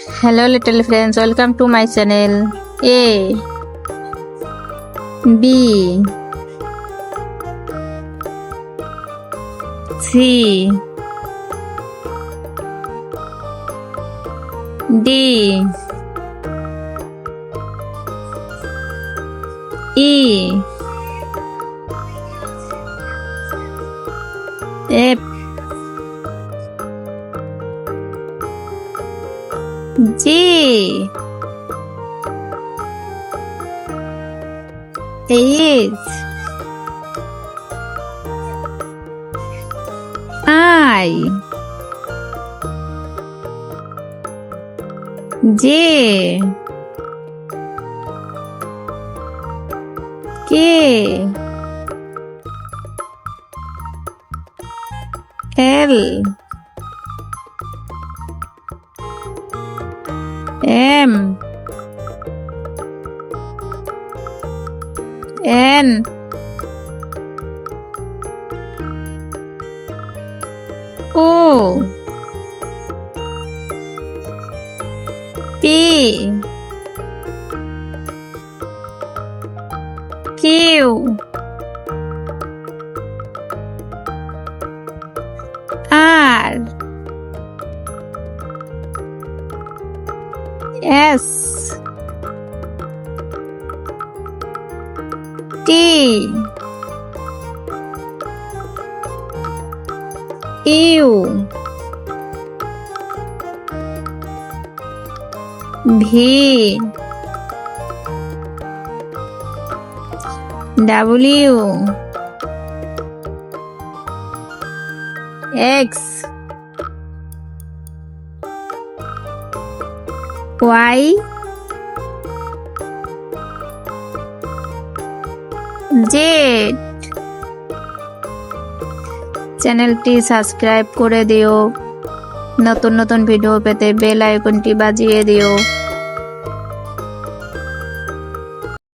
Hello little friends, welcome to my channel. A B C D E F G H I J K L M N O P Q R S T U V W X Y Z চ্যানেলটি subscribe করে দিও, নতুন নতুন video পেতে bell আইকনটি বাজিয়ে দিও।